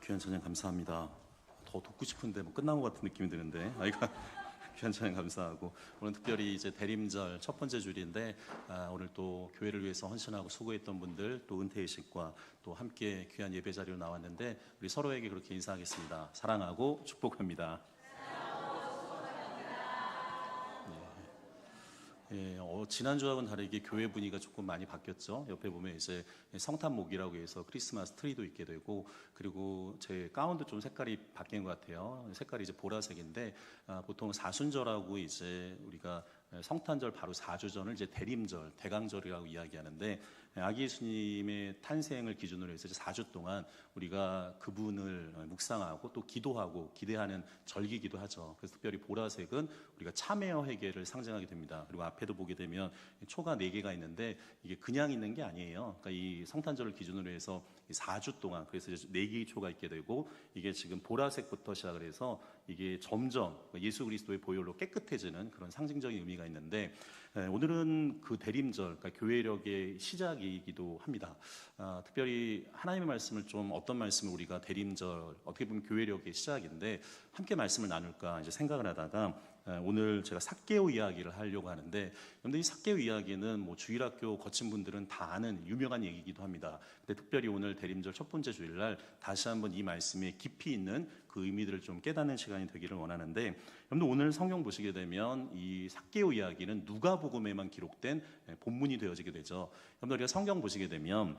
귀한 찬양 감사합니다. 더 듣고 싶은데 뭐 끝난 것 같은 느낌이 드는데 귀한 찬양 감사하고, 오늘 특별히 이제 대림절 첫 번째 주일인데 오늘 또 교회를 위해서 헌신하고 수고했던 분들, 또 은퇴의식과 또 함께 귀한 예배 자리로 나왔는데 우리 서로에게 그렇게 인사하겠습니다. 사랑하고 축복합니다. 지난주하고는 다르게 교회 분위기가 조금 많이 바뀌었죠. 옆에 보면 이제 성탄목이라고 해서 크리스마스 트리도 있게 되고, 그리고 제 가운도 좀 색깔이 바뀐 것 같아요. 색깔이 이제 보라색인데, 보통 사순절하고 이제 우리가 성탄절 바로 4주 전을 이제 대림절, 대강절이라고 이야기하는데, 아기 예수님의 탄생을 기준으로 해서 이제 4주 동안 우리가 그분을 묵상하고 또 기도하고 기대하는 절기기도 하죠. 그래서 특별히 보라색은 우리가 참회와 회개를 상징하게 됩니다. 그리고 앞에도 보게 되면 초가 4개가 있는데 이게 그냥 있는 게 아니에요. 그러니까 이 성탄절을 기준으로 해서 4주 동안, 그래서 이제 4개의 초가 있게 되고, 이게 지금 보라색부터 시작을 해서 이게 점점 예수 그리스도의 보혈로 깨끗해지는 그런 상징적인 의미가 있는데, 오늘은 그 대림절, 그러니까 교회력의 시작이기도 합니다. 특별히 하나님의 말씀을 좀, 어떤 말씀을 우리가 대림절, 어떻게 보면 교회력의 시작인데 함께 말씀을 나눌까 이제 생각을 하다가 오늘 제가 삭개오 이야기를 하려고 하는데, 그런데 이 삭개오 이야기는 뭐 주일학교 거친 분들은 다 아는 유명한 얘기이기도 합니다. 근데 특별히 오늘 대림절 첫 번째 주일날 다시 한번 이 말씀에 깊이 있는 그 의미들을 좀 깨닫는 시간이 되기를 원하는데, 여러분들 오늘 성경 보시게 되면 이 삭개오 이야기는 누가복음에만 기록된 본문이 되어지게 되죠. 여러분들 우리가 성경 보시게 되면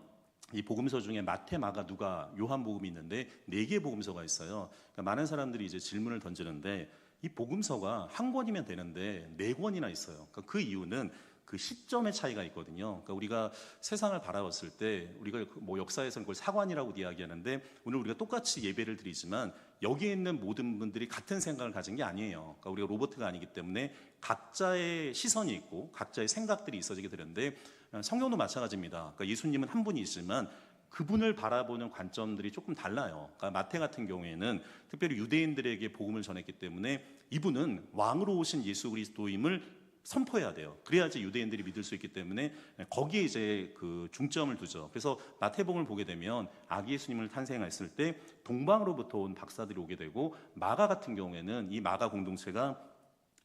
이 복음서 중에 마태, 마가, 누가, 요한복음이 있는데 4개의 복음서가 있어요. 그러니까 많은 사람들이 이제 질문을 던지는데, 이 복음서가 한 권이면 되는데 4권이나 있어요. 그러니까 그 이유는 그 시점의 차이가 있거든요. 그러니까 우리가 세상을 바라봤을 때, 우리가 뭐 역사에서는 그걸 사관이라고 이야기하는데, 오늘 우리가 똑같이 예배를 드리지만 여기에 있는 모든 분들이 같은 생각을 가진 게 아니에요. 그러니까 우리가 로봇가 아니기 때문에 각자의 시선이 있고 각자의 생각들이 있어지게 되는데, 성경도 마찬가지입니다. 그러니까 예수님은 한 분이시지만 그분을 바라보는 관점들이 조금 달라요. 그러니까 마태 같은 경우에는 특별히 유대인들에게 복음을 전했기 때문에 이분은 왕으로 오신 예수 그리스도임을 선포해야 돼요. 그래야지 유대인들이 믿을 수 있기 때문에 거기에 이제 그 중점을 두죠. 그래서 마태복음을 보게 되면 아기 예수님을 탄생했을 때 동방으로부터 온 박사들이 오게 되고, 마가 같은 경우에는 이 마가 공동체가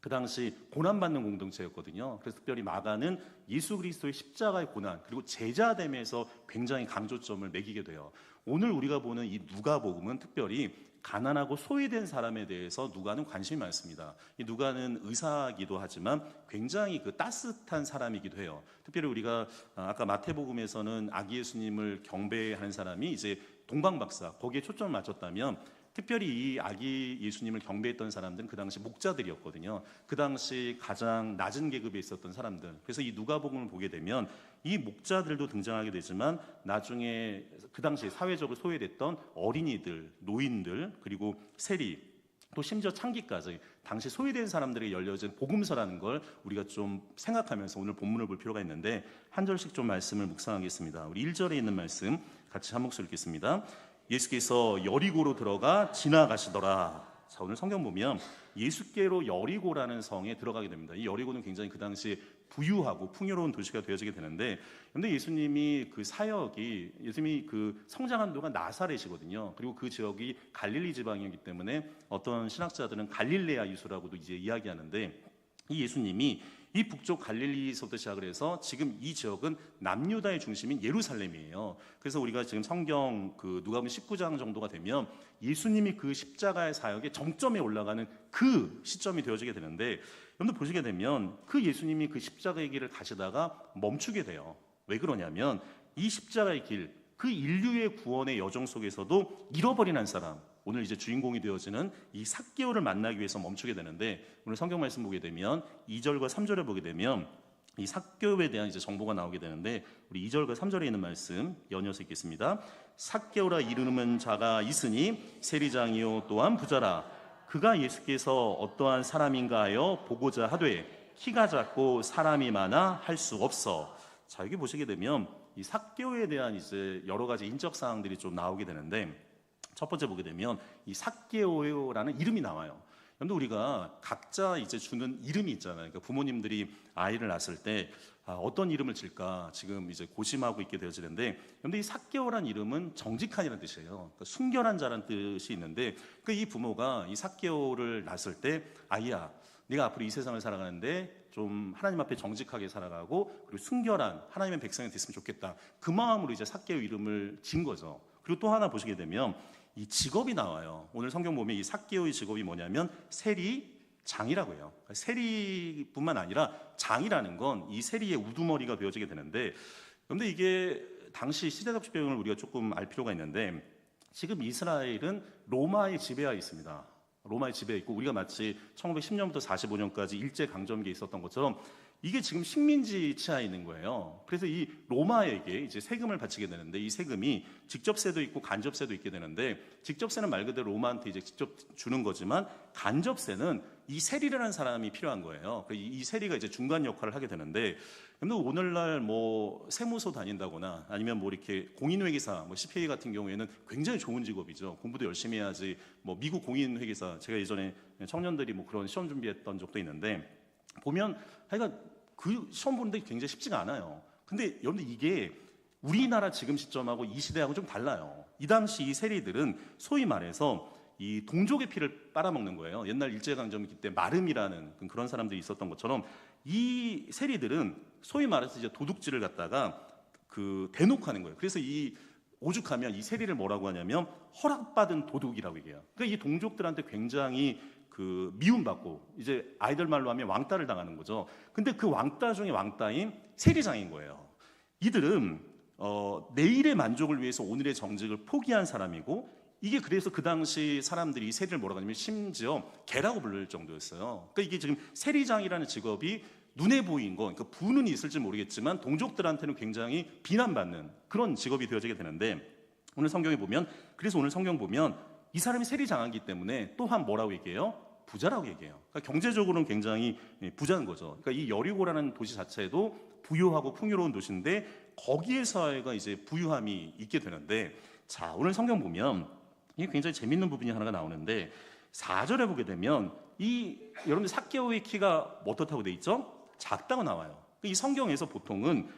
그 당시 고난받는 공동체였거든요. 그래서 특별히 마가는 예수 그리스도의 십자가의 고난, 그리고 제자됨에서 굉장히 강조점을 매기게 돼요. 오늘 우리가 보는 이 누가복음은 특별히 가난하고 소외된 사람에 대해서 누가는 관심이 많습니다. 이 누가는 의사이기도 하지만 굉장히 그 따뜻한 사람이기도 해요. 특별히 우리가 아까 마태복음에서는 아기 예수님을 경배하는 사람이 이제 동방박사, 거기에 초점을 맞췄다면, 특별히 이 아기 예수님을 경배했던 사람들은 그 당시 목자들이었거든요. 그 당시 가장 낮은 계급에 있었던 사람들. 그래서 이 누가복음을 보게 되면 이 목자들도 등장하게 되지만, 나중에 그 당시 사회적으로 소외됐던 어린이들, 노인들, 그리고 세리, 또 심지어 창기까지 당시 소외된 사람들에게 열려진 복음서라는 걸 우리가 좀 생각하면서 오늘 본문을 볼 필요가 있는데, 한 절씩 좀 말씀을 묵상하겠습니다. 우리 1절에 있는 말씀 같이 한 목소리 읽겠습니다. 예수께서 여리고로 들어가 지나가시더라. 자, 오늘 성경 보면 예수께로 여리고라는 성에 들어가게 됩니다. 이 여리고는 굉장히 그 당시에 부유하고 풍요로운 도시가 되어지게 되는데, 그런데 예수님이 그 사역이, 예수님이 그 성장한 도가 나사렛이거든요. 그리고 그 지역이 갈릴리 지방이기 때문에 어떤 신학자들은 갈릴레아 이수라고도 이제 이야기하는데, 이 예수님이 이 북쪽 갈릴리에서부터 시작을 해서 지금 이 지역은 남유다의 중심인 예루살렘이에요. 그래서 우리가 지금 성경 그 누가복음 19장 정도가 되면 예수님이 그 십자가의 사역의 정점에 올라가는 그 시점이 되어지게 되는데, 여러분들 보시게 되면 그 예수님이 그 십자가의 길을 가시다가 멈추게 돼요. 왜 그러냐면 이 십자가의 길, 그 인류의 구원의 여정 속에서도 잃어버린 한 사람, 오늘 이제 주인공이 되어지는 이 삭개오를 만나기 위해서 멈추게 되는데, 오늘 성경 말씀 보게 되면 2절과 3절에 보게 되면 이 삭개오에 대한 이제 정보가 나오게 되는데, 우리 2절과 3절에 있는 말씀 연이어서 읽겠습니다. 삭개오라 이르는 자가 있으니 세리장이요 또한 부자라. 그가 예수께서 어떠한 사람인가 하여 보고자 하되 키가 작고 사람이 많아 할 수 없어. 자, 여기 보시게 되면 이 삭개오에 대한 이제 여러 가지 인적 사항들이 좀 나오게 되는데, 첫 번째 보게 되면 이 삭개오라는 이름이 나와요. 여러분들 우리가 각자 이제 주는 이름이 있잖아요. 그러니까 부모님들이 아이를 낳았을 때 어떤 이름을 질까 지금 이제 고심하고 있게 되어지는데, 여러분들 이 삭개오란 이름은 정직한이라는 뜻이에요. 그러니까 순결한 자라는 뜻이 있는데, 그러니까 이 부모가 이 삭개오를 낳았을 때 아이야, 네가 앞으로 이 세상을 살아가는데 좀 하나님 앞에 정직하게 살아가고 그리고 순결한 하나님의 백성이 됐으면 좋겠다. 그 마음으로 이제 삭개오 이름을 진 거죠. 그리고 또 하나 보시게 되면 이 직업이 나와요. 오늘 성경 보면 이 삭개오의 직업이 뭐냐면 세리장이라고 해요. 세리뿐만 아니라 장이라는 건 이 세리의 우두머리가 되어지게 되는데, 그런데 이게 당시 시대적 배경을 우리가 조금 알 필요가 있는데, 지금 이스라엘은 로마의 지배하에 있습니다. 로마의 지배에 있고, 우리가 마치 1910년부터 45년까지 일제 강점기에 있었던 것처럼 이게 지금 식민지 치하에 있는 거예요. 그래서 이 로마에게 이제 세금을 바치게 되는데, 이 세금이 직접세도 있고 간접세도 있게 되는데, 직접세는 말 그대로 로마한테 이제 직접 주는 거지만 간접세는 이 세리라는 사람이 필요한 거예요. 이 세리가 이제 중간 역할을 하게 되는데, 근데 오늘날 뭐 세무서 다닌다거나 아니면 뭐 이렇게 공인회계사, 뭐 CPA 같은 경우에는 굉장히 좋은 직업이죠. 공부도 열심히 해야지. 뭐 미국 공인회계사, 제가 예전에 청년들이 뭐 그런 시험 준비했던 적도 있는데, 보면 하여간 그 시험 보는데 굉장히 쉽지가 않아요. 근데 여러분들 이게 우리나라 지금 시점하고 이 시대하고 좀 달라요. 이 당시 이 세리들은 소위 말해서 이 동족의 피를 빨아먹는 거예요. 옛날 일제강점기 때 마름이라는 그런 사람들이 있었던 것처럼 이 세리들은 소위 말해서 이제 도둑질을 갖다가 대놓고 하는 거예요. 그래서 이 오죽하면 이 세리를 뭐라고 하냐면 허락받은 도둑이라고 얘기해요. 그러니까 이 동족들한테 굉장히 미움받고, 이제 아이들 말로 하면 왕따를 당하는 거죠. 근데 그 왕따 중에 왕따인 세리장인 거예요. 이들은 내일의 만족을 위해서 오늘의 정직을 포기한 사람이고, 이게 그래서 그 당시 사람들이 이 세리를 뭐라고 하냐면 심지어 개라고 부를 정도였어요. 그러니까 이게 지금 세리장이라는 직업이 눈에 보인 거, 그러니까 부는 있을지 모르겠지만 동족들한테는 굉장히 비난받는 그런 직업이 되어지게 되는데, 오늘 성경에 보면, 그래서 오늘 성경 보면 이 사람이 세리장이기 때문에 또한 뭐라고 얘기해요? 부자라고 얘기해요. 그러니까 경제적으로는 굉장히 부자인 거죠. 그러니까 이 여리고라는 도시 자체도 부유하고 풍요로운 도시인데, 거기에서가 이제 부유함이 있게 되는데, 자, 오늘 성경 보면 이게 굉장히 재밌는 부분이 하나가 나오는데, 4절에 보게 되면 여러분들 삭개오의 키가 어떻다고 돼 있죠? 작다고 나와요. 이 성경에서 보통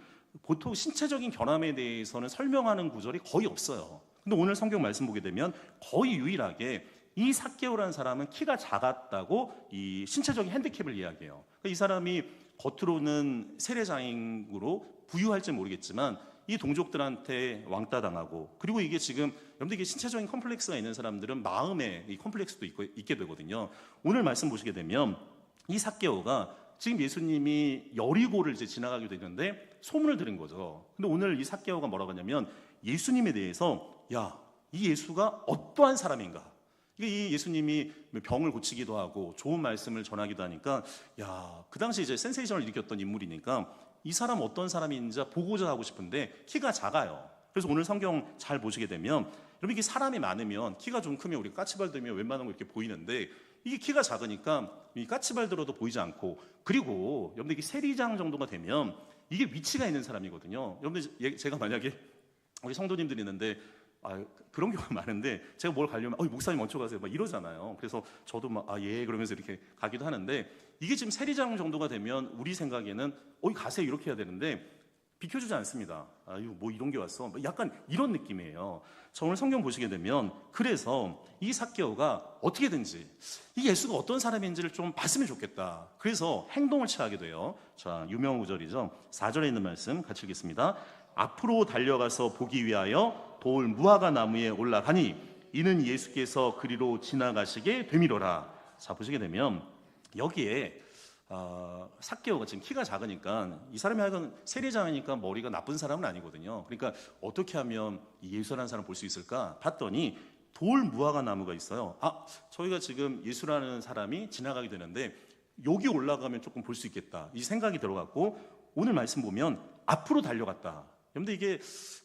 신체적인 결함에 대해서는 설명하는 구절이 거의 없어요. 근데 오늘 성경 말씀 보게 되면 거의 유일하게 이 삭개오라는 사람은 키가 작았다고 이 신체적인 핸디캡을 이야기해요. 그러니까 이 사람이 겉으로는 세례장으로 부유할지 모르겠지만 이 동족들한테 왕따 당하고, 그리고 이게 지금 여러분들 이게 신체적인 컴플렉스가 있는 사람들은 마음에 이 컴플렉스도 있게 되거든요. 오늘 말씀 보시게 되면 이 삭개오가 지금 예수님이 여리고를 이제 지나가게 되는데 소문을 들은 거죠. 근데 오늘 이 삭개오가 뭐라고 하냐면 예수님에 대해서, 야, 이 예수가 어떠한 사람인가? 이 예수님이 병을 고치기도 하고 좋은 말씀을 전하기도 하니까, 야, 그 당시 이제 센세이션을 일으켰던 인물이니까 이 사람 어떤 사람인지 보고자 하고 싶은데 키가 작아요. 그래서 오늘 성경 잘 보시게 되면, 여러분 이게 사람이 많으면 키가 좀 크면 우리가 까치발 들면 웬만한 거 이렇게 보이는데, 이게 키가 작으니까 이 까치발 들어도 보이지 않고, 그리고 여러분들 이게 세리장 정도가 되면 이게 위치가 있는 사람이거든요. 여러분들 제가 만약에 우리 성도님들이 있는데 그런 경우가 많은데, 제가 뭘 가려면 목사님 먼저 가세요 막 이러잖아요. 그래서 저도 막 예 그러면서 이렇게 가기도 하는데, 이게 지금 세리장 정도가 되면 우리 생각에는 가세요 이렇게 해야 되는데 비켜주지 않습니다. 뭐 이런 게 왔어, 약간 이런 느낌이에요. 저 오늘 성경 보시게 되면, 그래서 이 삭개오가 어떻게든지 이 예수가 어떤 사람인지를 좀 봤으면 좋겠다. 그래서 행동을 취하게 돼요. 자, 유명한 구절이죠. 4절에 있는 말씀 같이 읽겠습니다. 앞으로 달려가서 보기 위하여 돌 무화과 나무에 올라가니 이는 예수께서 그리로 지나가시게 되미로라. 자, 보시게 되면 여기에 삭개오가 지금 키가 작으니까, 이 사람이 하여간 세리장이니까 머리가 나쁜 사람은 아니거든요. 그러니까 어떻게 하면 이 예수라는 사람 볼 수 있을까 봤더니 돌 무화과 나무가 있어요. 저희가 지금 예수라는 사람이 지나가게 되는데 여기 올라가면 조금 볼 수 있겠다, 이 생각이 들어갔고, 오늘 말씀 보면 앞으로 달려갔다. 여러분들 이게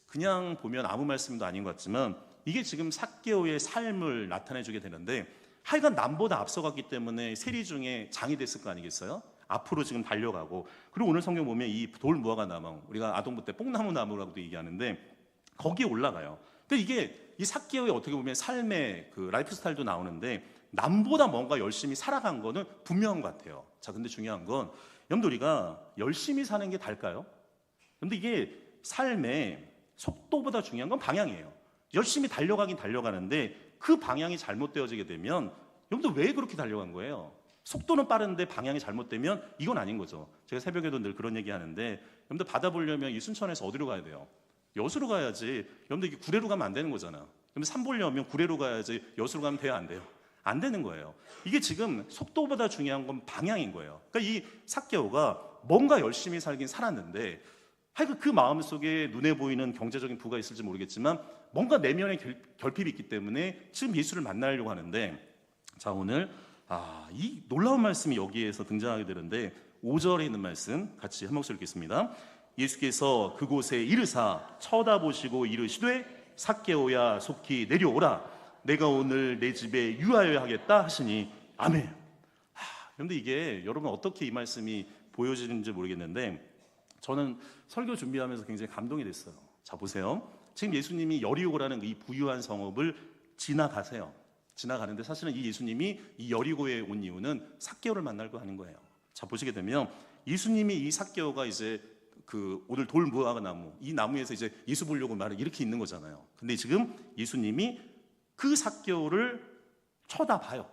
그냥 보면 아무 말씀도 아닌 것 같지만 이게 지금 삭개오의 삶을 나타내 주게 되는데, 하여간 남보다 앞서갔기 때문에 세리 중에 장이 됐을 거 아니겠어요? 앞으로 지금 달려가고, 그리고 오늘 성경 보면 이 돌 무화과 나무, 우리가 아동부 때 뽕나무 나무라고도 얘기하는데 거기에 올라가요. 근데 이게 이 삭개오의 어떻게 보면 삶의 라이프 스타일도 나오는데, 남보다 뭔가 열심히 살아간 거는 분명한 것 같아요. 자, 근데 중요한 건 여러분들 우리가 열심히 사는 게 달까요? 근데 이게 삶의 속도보다 중요한 건 방향이에요. 열심히 달려가긴 달려가는데 그 방향이 잘못되어지게 되면 여러분들 왜 그렇게 달려간 거예요? 속도는 빠른데 방향이 잘못되면 이건 아닌 거죠. 제가 새벽에도 늘 그런 얘기 하는데 여러분들 바다 보려면 이 순천에서 어디로 가야 돼요? 여수로 가야지. 여러분들 이게 구례로 가면 안 되는 거잖아. 그러면 산 보려면 구례로 가야지. 여수로 가면 돼요? 안 돼요? 안 되는 거예요. 이게 지금 속도보다 중요한 건 방향인 거예요. 그러니까 이 삭개오가 뭔가 열심히 살긴 살았는데 하여튼 그 마음속에 눈에 보이는 경제적인 부가 있을지 모르겠지만 뭔가 내면의 결핍이 있기 때문에 지금 예수를 만나려고 하는데, 자, 오늘 이 놀라운 말씀이 여기에서 등장하게 되는데 5절에 있는 말씀 같이 한 목소리 읽겠습니다. 예수께서 그곳에 이르사 쳐다보시고 이르시되 삭개오야 속히 내려오라, 내가 오늘 내 집에 유하여야 하겠다 하시니 아멘. 그런데 이게 여러분 어떻게 이 말씀이 보여지는지 모르겠는데 저는 설교 준비하면서 굉장히 감동이 됐어요. 자, 보세요. 지금 예수님이 여리고라는 이 부유한 성읍을 지나가세요. 지나가는데 사실은 이 예수님이 이 여리고에 온 이유는 삭개오를 만나려고 하는 거예요. 자, 보시게 되면 예수님이 이 삭개오가 이제 그 오늘 돌 무화과 나무, 이 나무에서 이제 예수 보려고 말을 이렇게 있는 거잖아요. 근데 지금 예수님이 그 삭개오를 쳐다봐요.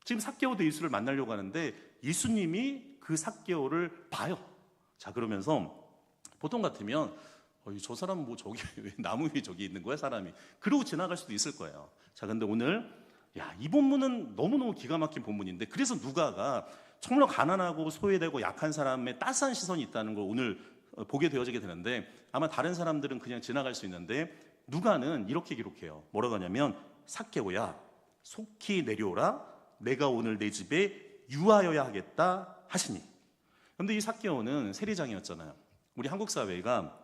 지금 삭개오도 예수를 만나려고 하는데 예수님이 그 삭개오를 봐요. 자, 그러면서 보통 같으면 저 사람 뭐 저기 왜 나무 위에 저기 있는 거야 사람이, 그러고 지나갈 수도 있을 거예요. 자, 근데 오늘 이 본문은 너무너무 기가 막힌 본문인데 그래서 누가가 정말 가난하고 소외되고 약한 사람의 따스한 시선이 있다는 걸 오늘 보게 되어지게 되는데, 아마 다른 사람들은 그냥 지나갈 수 있는데 누가는 이렇게 기록해요. 뭐라고 하냐면 삭개오야 속히 내려오라, 내가 오늘 내 집에 유하여야 하겠다 하시니. 그런데 이 삭개오는 세리장이었잖아요. 우리 한국 사회가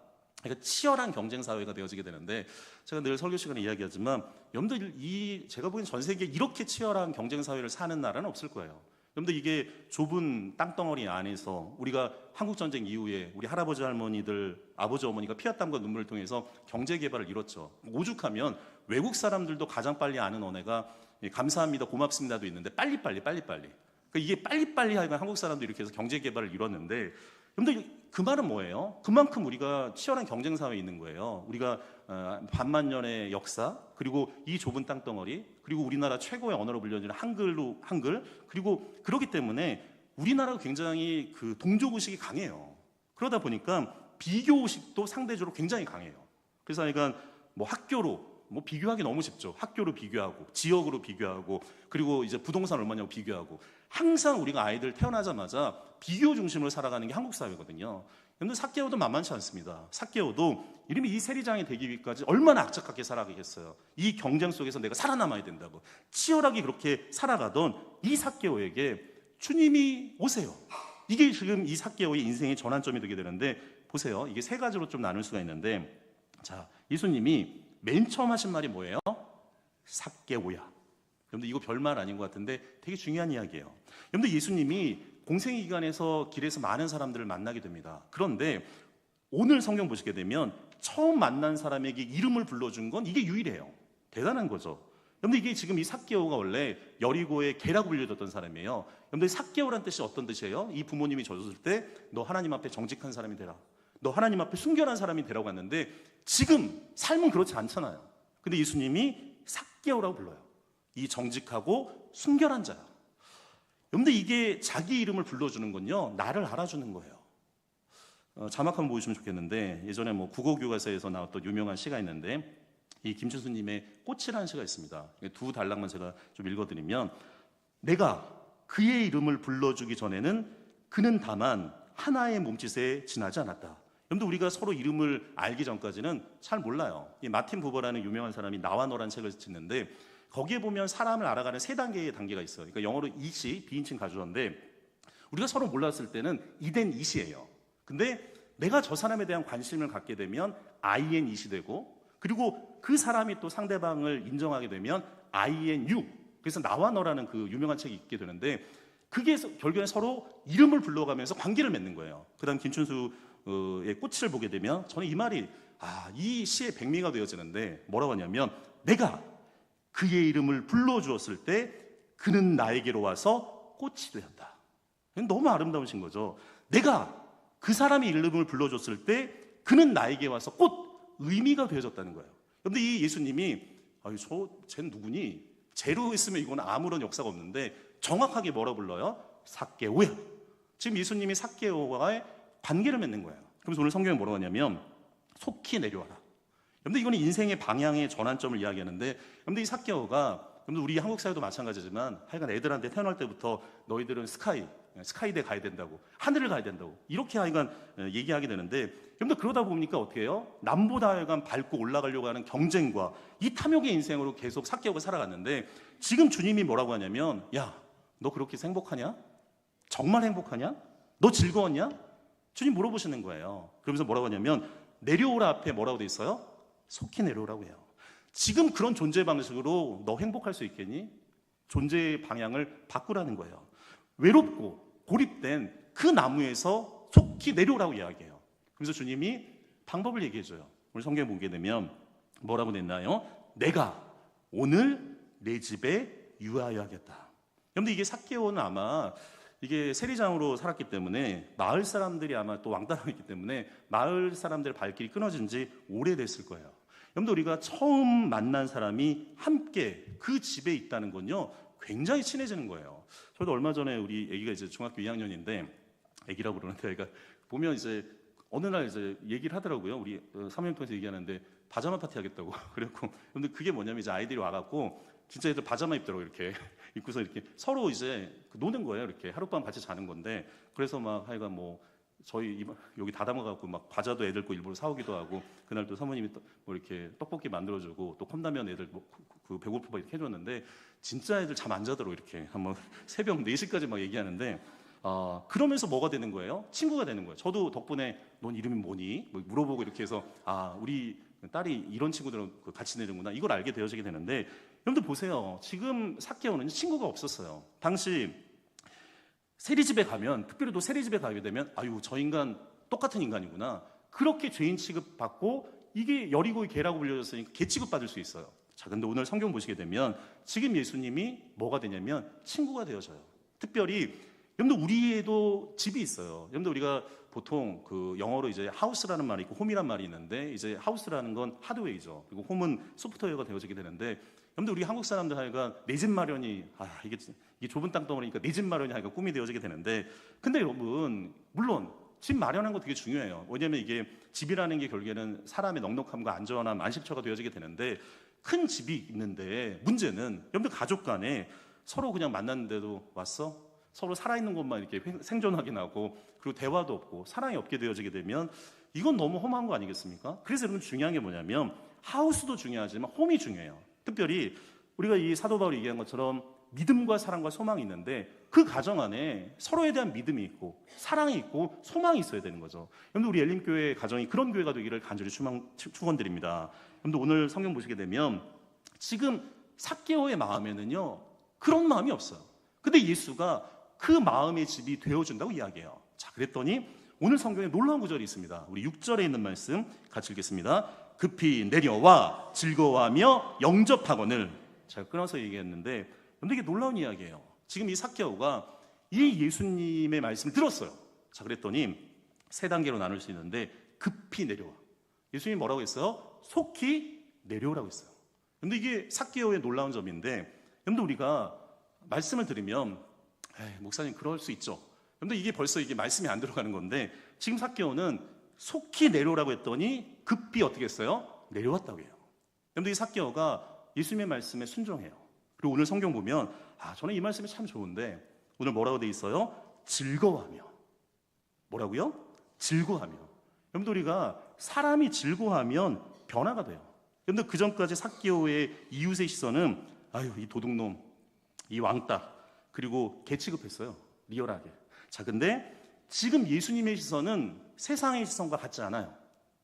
그러니까 치열한 경쟁 사회가 되어지게 되는데, 제가 늘 설교 시간에 이야기하지만 여러분들 제가 보기엔 전 세계에 이렇게 치열한 경쟁 사회를 사는 나라는 없을 거예요. 여러분들 이게 좁은 땅덩어리 안에서 우리가 한국 전쟁 이후에 우리 할아버지 할머니들, 아버지 어머니가 피와 땀과 눈물을 통해서 경제 개발을 이뤘죠. 오죽하면 외국 사람들도 가장 빨리 아는 언어가 감사합니다, 고맙습니다도 있는데 빨리빨리. 그러니까 이게 빨리빨리 하니까 한국 사람도 이렇게 해서 경제 개발을 이뤘는데, 근데 그 말은 뭐예요? 그만큼 우리가 치열한 경쟁 사회에 있는 거예요. 우리가 반만 년의 역사, 그리고 이 좁은 땅덩어리, 그리고 우리나라 최고의 언어로 불려지는 한글, 그리고 그렇기 때문에 우리나라가 굉장히 그 동족의식이 강해요. 그러다 보니까 비교의식도 상대적으로 굉장히 강해요. 그래서 그러니까 뭐 학교로 비교하기 너무 쉽죠. 학교로 비교하고, 지역으로 비교하고, 그리고 이제 부동산 얼마냐고 비교하고, 항상 우리가 아이들 태어나자마자 비교 중심으로 살아가는 게 한국 사회거든요. 그런데 삭개오도 만만치 않습니다. 삭개오도 이름이 이 세리장이 되기 위해까지 얼마나 악착하게 살아가겠어요. 이 경쟁 속에서 내가 살아남아야 된다고 치열하게 그렇게 살아가던 이 삭개오에게 주님이 오세요. 이게 지금 이 삭개오의 인생의 전환점이 되게 되는데, 보세요. 이게 세 가지로 좀 나눌 수가 있는데, 자, 예수님이 맨 처음 하신 말이 뭐예요? 삭개오야. 여러분들 이거 별말 아닌 것 같은데 되게 중요한 이야기예요. 여러분들 예수님이 공생의 기간에서 길에서 많은 사람들을 만나게 됩니다. 그런데 오늘 성경 보시게 되면 처음 만난 사람에게 이름을 불러준 건 이게 유일해요. 대단한 거죠. 여러분들 이게 지금 이 삭개오가 원래 여리고의 개라고 불려졌던 사람이에요. 여러분들 삭개오란 뜻이 어떤 뜻이에요? 이 부모님이 줬을 때 너 하나님 앞에 정직한 사람이 되라, 너 하나님 앞에 순결한 사람이 되라고 했는데 지금 삶은 그렇지 않잖아요. 근데 예수님이 삭개오라고 불러요. 이 정직하고 순결한 자야. 그런데 이게 자기 이름을 불러주는 건요, 나를 알아주는 거예요. 자막 한번 보시면 좋겠는데, 예전에 뭐 국어교과서에서 나왔던 유명한 시가 있는데, 이 김춘수님의 꽃이라는 시가 있습니다. 두 단락만 제가 좀 읽어드리면, 내가 그의 이름을 불러주기 전에는 그는 다만 하나의 몸짓에 지나지 않았다. 여러분들 우리가 서로 이름을 알기 전까지는 잘 몰라요. 이 마틴 부버라는 유명한 사람이 나와 너라는 책을 짓는데 거기에 보면 사람을 알아가는 세 단계의 단계가 있어요. 그러니까 영어로 이시, 비인칭 가주어인데 우리가 서로 몰랐을 때는 이된 이시예요. 근데 내가 저 사람에 대한 관심을 갖게 되면 IN 이시 되고, 그리고 그 사람이 또 상대방을 인정하게 되면 INU, 그래서 나와 너라는 그 유명한 책이 있게 되는데, 그게 결국엔 서로 이름을 불러가면서 관계를 맺는 거예요. 그 다음 김춘수의 꽃을 보게 되면 저는 이 말이 이 시의 백미가 되어지는데, 뭐라고 하냐면 내가 그의 이름을 불러주었을 때 그는 나에게로 와서 꽃이 되었다. 너무 아름다우신 거죠. 내가 그 사람의 이름을 불러줬을 때 그는 나에게 와서 꽃, 의미가 되어졌다는 거예요. 그런데 이 예수님이 쟤는 누구니? 제로 했으면 이건 아무런 역사가 없는데 정확하게 뭐라 불러요? 삭개오야. 지금 예수님이 삭개오와의 관계를 맺는 거예요. 그래서 오늘 성경에 뭐라고 하냐면 속히 내려와라. 여러분들 이거는 인생의 방향의 전환점을 이야기하는데, 여러분들 이 삭개오가, 여러분들 우리 한국 사회도 마찬가지지만 하여간 애들한테 태어날 때부터 너희들은 스카이대 가야 된다고, 하늘을 가야 된다고 이렇게 하여간 얘기하게 되는데, 여러분들 그러다 보니까 어떻게 해요? 남보다 하여간 밟고 올라가려고 하는 경쟁과 이 탐욕의 인생으로 계속 삭개오가 살아갔는데, 지금 주님이 뭐라고 하냐면 야, 너 그렇게 행복하냐? 정말 행복하냐? 너 즐거웠냐? 주님 물어보시는 거예요. 그러면서 뭐라고 하냐면 내려오라 앞에 뭐라고 돼 있어요? 속히 내려오라고 해요. 지금 그런 존재 방식으로 너 행복할 수 있겠니? 존재의 방향을 바꾸라는 거예요. 외롭고 고립된 그 나무에서 속히 내려오라고 이야기해요. 그래서 주님이 방법을 얘기해줘요. 오늘 성경에 보게 되면 뭐라고 냈나요? 내가 오늘 내 집에 유하여 하겠다. 그런데 이게 삭개오는 아마 이게 세리장으로 살았기 때문에 마을 사람들이 아마 또 왕따라고 기 때문에 마을 사람들의 발길이 끊어진 지 오래됐을 거예요. 여러분들 우리가 처음 만난 사람이 함께 그 집에 있다는 건요 굉장히 친해지는 거예요. 저도 얼마 전에 우리 애기가 이제 중학교 2학년인데 애기라고 그러는데 애가 보면 이제 어느 날 이제 얘기를 하더라고요. 우리 사모님 통해서 얘기하는데 파자마 파티 하겠다고. 그래갖고 근데 그게 뭐냐면 이제 아이들이 와갖고 진짜 애들 파자마 입더라고 이렇게 입고서 이렇게 서로 이제 노는 거예요. 이렇게 하룻밤 같이 자는 건데 그래서 막 하여간 뭐 저희 여기 다 담아갖고 막 과자도 애들 거 일부러 사오기도 하고 그날 또 사모님이 뭐 이렇게 떡볶이 만들어주고 또 컵라면 애들 뭐 그 배고프고 이렇게 해줬는데 진짜 애들 잠 안 자더라고 이렇게 한번 새벽 4시까지 막 얘기하는데 그러면서 뭐가 되는 거예요? 친구가 되는 거예요. 저도 덕분에 넌 이름이 뭐니? 뭐 물어보고 이렇게 해서 우리 딸이 이런 친구들은 같이 내는구나 이걸 알게 되어지게 되는데 여러분들 보세요. 지금 삭개오는 친구가 없었어요. 당시 세리집에 가면 특별히 또 세리집에 가게 되면 아유 저 인간 똑같은 인간이구나 그렇게 죄인 취급받고 이게 여리고의 개라고 불려졌으니까 개 취급받을 수 있어요. 자, 근데 오늘 성경 보시게 되면 지금 예수님이 뭐가 되냐면 친구가 되어져요. 특별히 여러분들 우리에도 집이 있어요. 여러분들 우리가 보통 그 영어로 이제 하우스라는 말이 있고 홈이란 말이 있는데 이제 하우스라는 건 하드웨어죠. 그리고 홈은 소프트웨어가 되어지게 되는데 여러분들 우리 한국 사람들 하여간 내 집 마련이 이게 좁은 땅덩어리니까 내 집 마련이 하여간 꿈이 되어지게 되는데 근데 여러분 물론 집 마련한 거 되게 중요해요. 왜냐하면 이게 집이라는 게 결국에는 사람의 넉넉함과 안전함, 안식처가 되어지게 되는데 큰 집이 있는데 문제는 여러분들 가족 간에 서로 그냥 만났는데도 왔어? 서로 살아있는 것만 이렇게 생존하긴 하고 그리고 대화도 없고 사랑이 없게 되어지게 되면 이건 너무 험한 거 아니겠습니까? 그래서 여러분 중요한 게 뭐냐면 하우스도 중요하지만 홈이 중요해요. 특별히 우리가 이 사도 바울이 얘기한 것처럼 믿음과 사랑과 소망이 있는데 그 가정 안에 서로에 대한 믿음이 있고 사랑이 있고 소망이 있어야 되는 거죠. 여러분들 우리 엘림교회 가정이 그런 교회가 되기를 간절히 축원드립니다. 여러분들 오늘 성경 보시게 되면 지금 삭개오의 마음에는요 그런 마음이 없어요. 근데 예수가 그 마음의 집이 되어준다고 이야기해요. 자, 그랬더니 오늘 성경에 놀라운 구절이 있습니다. 우리 6절에 있는 말씀 같이 읽겠습니다. 급히 내려와 즐거워하며 영접하거늘. 제가 끊어서 얘기했는데 근데 이게 놀라운 이야기예요. 지금 이 삭개오가 이 예수님의 말씀을 들었어요. 자, 그랬더니 세 단계로 나눌 수 있는데 급히 내려와. 예수님이 뭐라고 했어요? 속히 내려오라고 했어요. 근데 이게 삭개오의 놀라운 점인데 근데 우리가 말씀을 들으면 목사님 그럴 수 있죠. 근데 이게 벌써 이게 말씀이 안 들어가는 건데 지금 삭개오는 속히 내려오라고 했더니 급히 어떻게 했어요? 내려왔다고 해요. 그런데 이 삭개오가 예수님의 말씀에 순종해요. 그리고 오늘 성경 보면 저는 이 말씀이 참 좋은데 오늘 뭐라고 돼 있어요? 즐거워하며. 뭐라고요? 즐거워하며. 여러분들 우리가 사람이 즐거워하면 변화가 돼요. 그런데 그 전까지 삭개오의 이웃의 시선은 이 도둑놈, 이 왕따 그리고 개 취급했어요. 리얼하게. 자, 근데 지금 예수님의 시선은 세상의 시선과 같지 않아요.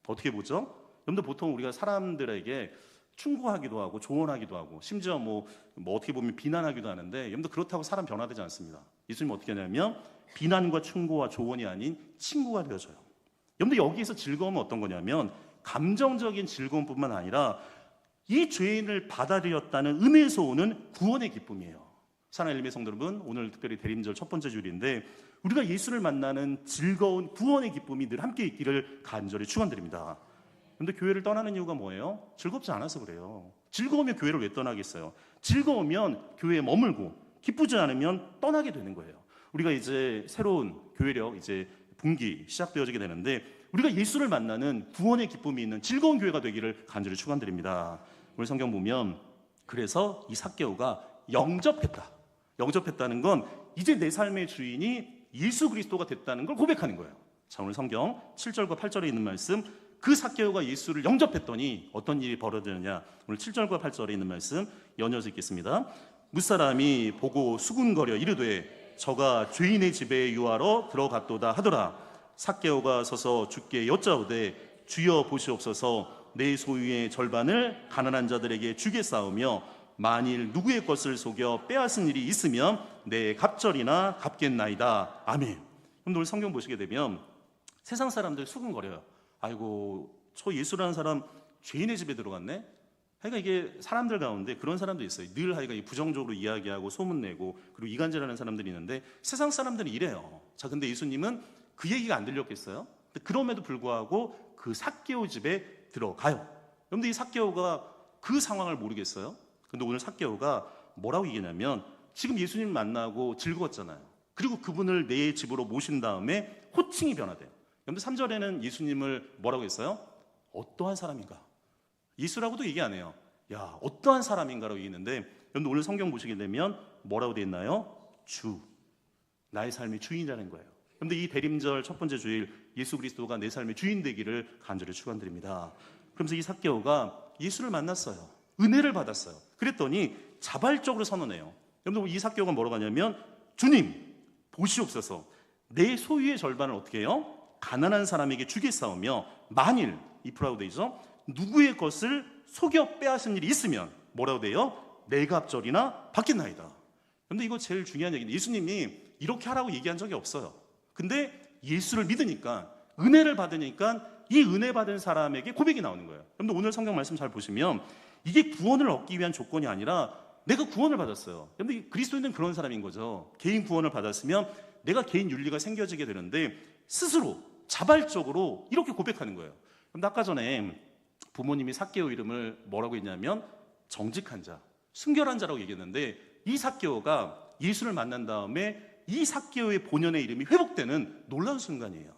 어떻게 보죠? 여러분들 보통 우리가 사람들에게 충고하기도 하고 조언하기도 하고 심지어 뭐 어떻게 보면 비난하기도 하는데 여러분들 그렇다고 사람 변화되지 않습니다. 예수님은 어떻게 하냐면 비난과 충고와 조언이 아닌 친구가 되어져요. 여러분들 여기에서 즐거움은 어떤 거냐면 감정적인 즐거움뿐만 아니라 이 죄인을 받아들였다는 은혜에서 오는 구원의 기쁨이에요. 사랑하는 엘리메 성도 여러분, 오늘 특별히 대림절 첫 번째 주일인데 우리가 예수를 만나는 즐거운 구원의 기쁨이 늘 함께 있기를 간절히 축원드립니다. 그런데 교회를 떠나는 이유가 뭐예요? 즐겁지 않아서 그래요. 즐거우면 교회를 왜 떠나겠어요? 즐거우면 교회에 머물고 기쁘지 않으면 떠나게 되는 거예요. 우리가 이제 새로운 교회력 이제 분기 시작되어지게 되는데 우리가 예수를 만나는 구원의 기쁨이 있는 즐거운 교회가 되기를 간절히 축원드립니다. 우리 성경 보면 그래서 이 삭개오가 영접했다는 건 이제 내 삶의 주인이 예수 그리스도가 됐다는 걸 고백하는 거예요. 자, 오늘 성경 7절과 8절에 있는 말씀, 그 삭개오가 예수를 영접했더니 어떤 일이 벌어지느냐. 오늘 7절과 8절에 있는 말씀 연이어서 읽겠습니다. 무사람이 보고 수군거려 이르되 저가 죄인의 집에 유하러 들어갔도다 하더라. 삭개오가 서서 주께 여짜오되 주여 보시옵소서, 내 소유의 절반을 가난한 자들에게 주겠사오며 만일 누구의 것을 속여 빼앗은 일이 있으면 내 갑절이나 갚겠나이다. 아멘. 그럼 오늘 성경 보시게 되면 세상 사람들 수군거려요. 아이고, 저 예수라는 사람 죄인의 집에 들어갔네. 하여간 이게 사람들 가운데 그런 사람도 있어요. 늘 하여간 부정적으로 이야기하고 소문내고 그리고 이간질하는 사람들이 있는데 세상 사람들은 이래요. 자, 근데 예수님은 그 얘기가 안 들렸겠어요? 그럼에도 불구하고 그 삭개오 집에 들어가요. 그런데 이 삭개오가 그 상황을 모르겠어요? 근데 오늘 삭개오가 뭐라고 얘기냐면 지금 예수님 만나고 즐거웠잖아요. 그리고 그분을 내 집으로 모신 다음에 호칭이 변화돼요. 그런데 3절에는 예수님을 뭐라고 했어요? 어떠한 사람인가? 예수라고도 얘기 안 해요. 야, 어떠한 사람인가라고 얘기했는데 여러분 오늘 성경 보시게 되면 뭐라고 되어 있나요? 주, 나의 삶의 주인이라는 거예요. 그런데 이 대림절 첫 번째 주일 예수 그리스도가 내 삶의 주인 되기를 간절히 축원드립니다. 그러면서 이 삭개오가 예수를 만났어요. 은혜를 받았어요. 그랬더니 자발적으로 선언해요. 여러분 이 삭개오가 뭐라고 하냐면 주님 보시옵소서, 내 소유의 절반을 어떻게 해요? 가난한 사람에게 주겠사오며 만일 이 프라우데이죠, 누구의 것을 속여 빼앗은 일이 있으면 뭐라고 돼요? 내 갑절이나 받겠나이다. 그런데 이거 제일 중요한 얘기는 예수님이 이렇게 하라고 얘기한 적이 없어요. 근데 예수를 믿으니까 은혜를 받으니까 이 은혜 받은 사람에게 고백이 나오는 거예요. 그런데 오늘 성경 말씀 잘 보시면 이게 구원을 얻기 위한 조건이 아니라 내가 구원을 받았어요. 그런데 그리스도인은 그런 사람인 거죠. 개인 구원을 받았으면 내가 개인 윤리가 생겨지게 되는데 스스로 자발적으로 이렇게 고백하는 거예요. 그런데 아까 전에 부모님이 삭개오 이름을 뭐라고 했냐면 정직한 자, 순결한 자라고 얘기했는데 이 삭개오가 예수를 만난 다음에 이 삭개오의 본연의 이름이 회복되는 놀라운 순간이에요.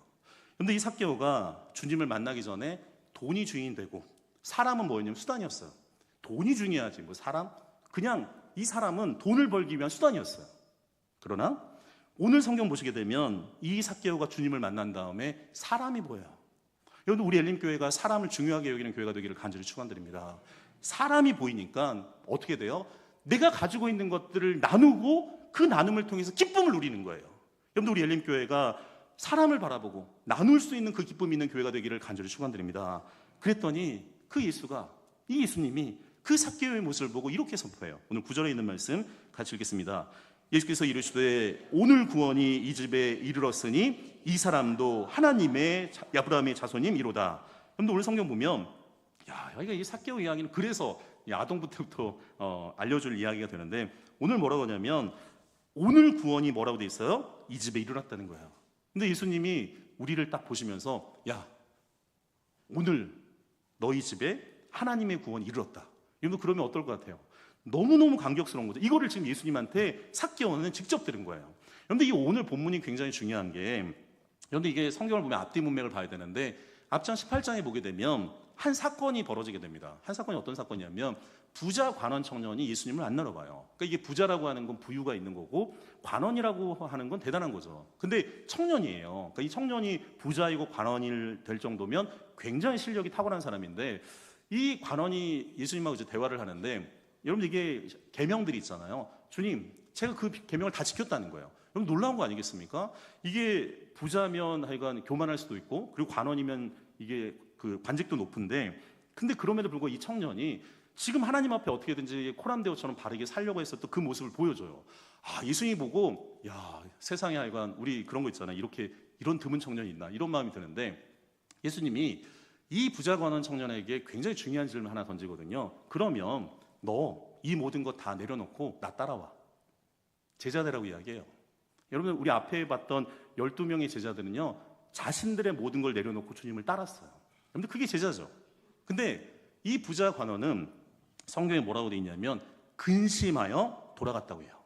그런데 이 삭개오가 주님을 만나기 전에 돈이 주인이 되고 사람은 뭐였냐면 수단이었어요. 돈이 중요하지 뭐 사람? 그냥 이 사람은 돈을 벌기 위한 수단이었어요. 그러나 오늘 성경 보시게 되면 이 삭개오가 주님을 만난 다음에 사람이 보여요. 여러분 우리 엘림교회가 사람을 중요하게 여기는 교회가 되기를 간절히 축원드립니다. 사람이 보이니까 어떻게 돼요? 내가 가지고 있는 것들을 나누고 그 나눔을 통해서 기쁨을 누리는 거예요. 여러분 우리 엘림교회가 사람을 바라보고 나눌 수 있는 그 기쁨이 있는 교회가 되기를 간절히 축원드립니다. 그랬더니 그 예수가, 이 예수님이 그 삭개오의 모습을 보고 이렇게 선포해요. 오늘 9절에 있는 말씀 같이 읽겠습니다. 예수께서 이르시되 오늘 구원이 이 집에 이르렀으니 이 사람도 하나님의 아브라함의 자손임이로다. 그런데 오늘 성경 보면 여기가 이 삭개오 이야기는 그래서 아동부터부터 알려줄 이야기가 되는데 오늘 뭐라고 하냐면 오늘 구원이 뭐라고 돼 있어요? 이 집에 이르렀다는 거예요. 근데 예수님이 우리를 딱 보시면서 야, 오늘 너희 집에 하나님의 구원이 이르렀다. 여러분 그러면 어떨 것 같아요? 너무너무 감격스러운 거죠. 이거를 지금 예수님한테 삭개오는 직접 들은 거예요. 그런데 이 오늘 본문이 굉장히 중요한 게, 그런데 이게 성경을 보면 앞뒤 문맥을 봐야 되는데 앞장 18장에 보게 되면 한 사건이 벌어지게 됩니다. 한 사건이 어떤 사건이냐면 부자 관원 청년이 예수님을 안 나눠봐요. 그러니까 이게 부자라고 하는 건 부유가 있는 거고 관원이라고 하는 건 대단한 거죠. 근데 청년이에요. 그러니까 이 청년이 부자이고 관원이 될 정도면 굉장히 실력이 탁월한 사람인데 이 관원이 예수님하고 이제 대화를 하는데 여러분 이게 계명들이 있잖아요. 주님, 제가 그 계명을 다 지켰다는 거예요. 여러분 놀라운 거 아니겠습니까? 이게 부자면 하여간 교만할 수도 있고 그리고 관원이면 이게 그 관직도 높은데 근데 그럼에도 불구하고 이 청년이 지금 하나님 앞에 어떻게든지 코람데오처럼 바르게 살려고 했었던 그 모습을 보여줘요. 예수님이 보고 야, 세상에 하여간 우리 그런 거 있잖아요. 이런 드문 청년이 있나 이런 마음이 드는데 예수님이 이 부자 관원 청년에게 굉장히 중요한 질문 하나 던지거든요. 그러면 너 이 모든 것 다 내려놓고 나 따라와. 제자 되라고 이야기해요. 여러분, 우리 앞에 봤던 12명의 제자들은요, 자신들의 모든 걸 내려놓고 주님을 따랐어요. 여러분들, 그게 제자죠. 근데 이 부자 관원은 성경에 뭐라고 되어 있냐면 근심하여 돌아갔다고 해요.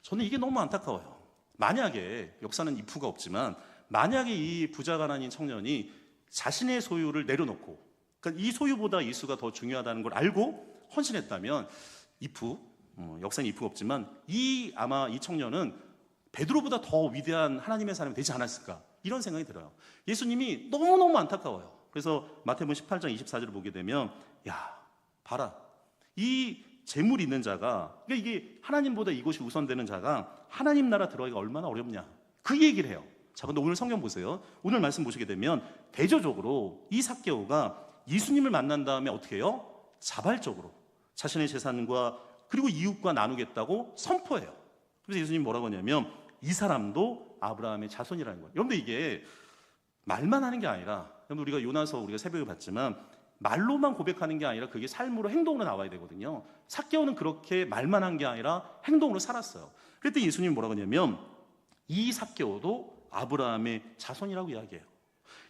저는 이게 너무 안타까워요. 만약에, 역사는 if가 없지만, 만약에 이 부자 가난인 청년이 자신의 소유를 내려놓고, 그러니까 이 소유보다 예수가 더 중요하다는 걸 알고 헌신했다면, 역사는 if가 없지만, 아마 이 청년은 베드로보다 더 위대한 하나님의 사람이 되지 않았을까, 이런 생각이 들어요. 예수님이 너무너무 안타까워요. 그래서 마태복음 18장 24절을 보게 되면, 야, 봐라, 이 재물 있는 자가, 그러니까 이게 하나님보다 이것이 우선되는 자가 하나님 나라 들어가기가 얼마나 어렵냐, 그 얘기를 해요. 자, 근데 오늘 성경 보세요. 오늘 말씀 보시게 되면 대조적으로 이 삭개오가 예수님을 만난 다음에 어떻게 해요? 자발적으로 자신의 재산과 그리고 이웃과 나누겠다고 선포해요. 그래서 예수님이 뭐라고 하냐면 이 사람도 아브라함의 자손이라는 거예요. 여러분들, 이게 말만 하는 게 아니라, 여러분, 우리가 요나서 우리가 새벽에 봤지만 말로만 고백하는 게 아니라 그게 삶으로, 행동으로 나와야 되거든요. 삭개오는 그렇게 말만 한 게 아니라 행동으로 살았어요. 그랬더니 예수님이 뭐라고 하냐면 이 삭개오도 아브라함의 자손이라고 이야기해요.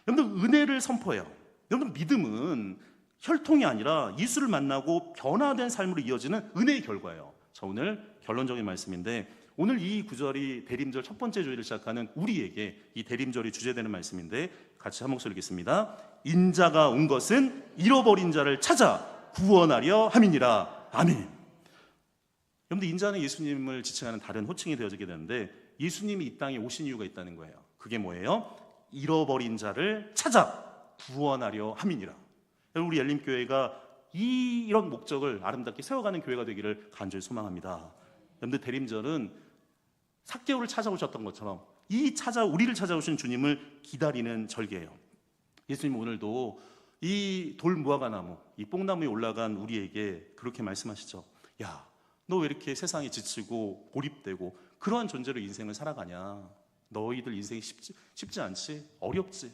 여러분들, 은혜를 선포해요. 여러분들, 믿음은 혈통이 아니라 예수를 만나고 변화된 삶으로 이어지는 은혜의 결과예요. 자, 오늘 결론적인 말씀인데, 오늘 이 구절이 대림절 첫 번째 주일을 시작하는 우리에게 이 대림절이 주제되는 말씀인데, 같이 한 목소리 읽겠습니다. 인자가 온 것은 잃어버린 자를 찾아 구원하려 함이니라. 아멘. 여러분들, 인자는 예수님을 지칭하는 다른 호칭이 되어지게 되는데, 예수님이 이 땅에 오신 이유가 있다는 거예요. 그게 뭐예요? 잃어버린 자를 찾아 구원하려 함이니라. 우리 열림교회가 이런 목적을 아름답게 세워가는 교회가 되기를 간절히 소망합니다. 여러분들, 대림절은 삭개오를 찾아오셨던 것처럼 우리를 찾아오신 주님을 기다리는 절기예요. 예수님 오늘도 이 돌무화과나무, 이 뽕나무에 올라간 우리에게 그렇게 말씀하시죠. 야, 너 왜 이렇게 세상에 지치고 고립되고 그러한 존재로 인생을 살아가냐? 너희들 인생이 쉽지 않지? 어렵지?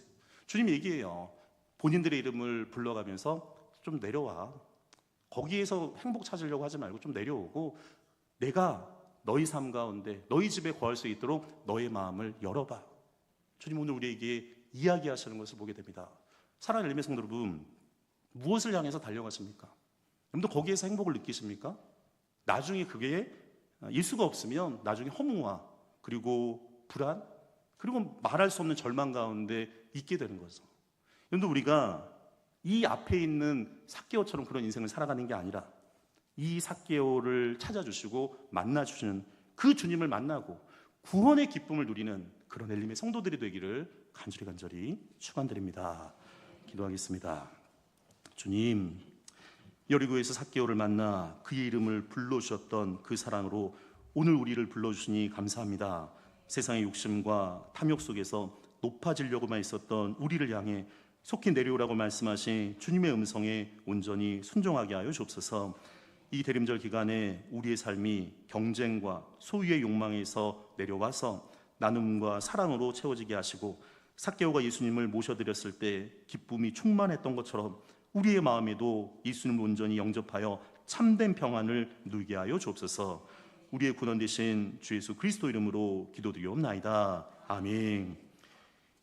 주님 얘기해요. 본인들의 이름을 불러가면서 좀 내려와. 거기에서 행복 찾으려고 하지 말고 좀 내려오고, 내가 너희 삶 가운데 너희 집에 거할 수 있도록 너의 마음을 열어봐. 주님 오늘 우리에게 이야기하시는 것을 보게 됩니다. 사랑하는 열매 성도 여러분, 무엇을 향해서 달려가십니까? 여러분도 거기에서 행복을 느끼십니까? 나중에 그게 예수가 없으면 나중에 허무와 그리고 불안, 그리고 말할 수 없는 절망 가운데 있게 되는 거죠. 여러분들, 우리가 이 앞에 있는 삭개오처럼 그런 인생을 살아가는 게 아니라 이 삭개오를 찾아주시고 만나주시는 그 주님을 만나고 구원의 기쁨을 누리는 그런 엘림의 성도들이 되기를 간절히 축원드립니다. 기도하겠습니다. 주님, 여리고에서 삭개오를 만나 그의 이름을 불러주셨던 그 사랑으로 오늘 우리를 불러주시니 감사합니다. 세상의 욕심과 탐욕 속에서 높아지려고만 있었던 우리를 향해 속히 내려오라고 말씀하신 주님의 음성에 온전히 순종하게 하여 주옵소서. 이 대림절 기간에 우리의 삶이 경쟁과 소유의 욕망에서 내려와서 나눔과 사랑으로 채워지게 하시고, 삭개오가 예수님을 모셔드렸을 때 기쁨이 충만했던 것처럼 우리의 마음에도 예수님을 온전히 영접하여 참된 평안을 누리게 하여 주옵소서. 우리의 구원 되신 주 예수 그리스도 이름으로 기도드리옵나이다. 아멘.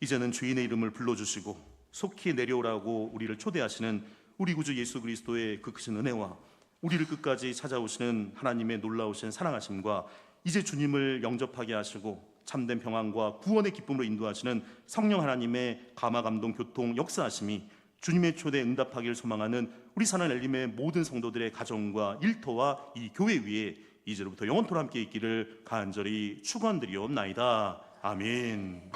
이제는 주인의 이름을 불러주시고 속히 내려오라고 우리를 초대하시는 우리 구주 예수 그리스도의 그 크신 은혜와 우리를 끝까지 찾아오시는 하나님의 놀라우신 사랑하심과 이제 주님을 영접하게 하시고 참된 평안과 구원의 기쁨으로 인도하시는 성령 하나님의 감화 감동 교통 역사하심이 주님의 초대에 응답하기를 소망하는 우리 사는 엘림의 모든 성도들의 가정과 일터와 이 교회 위에 이제로부터 영원토록 함께 있기를 간절히 축원드리옵나이다. 아멘.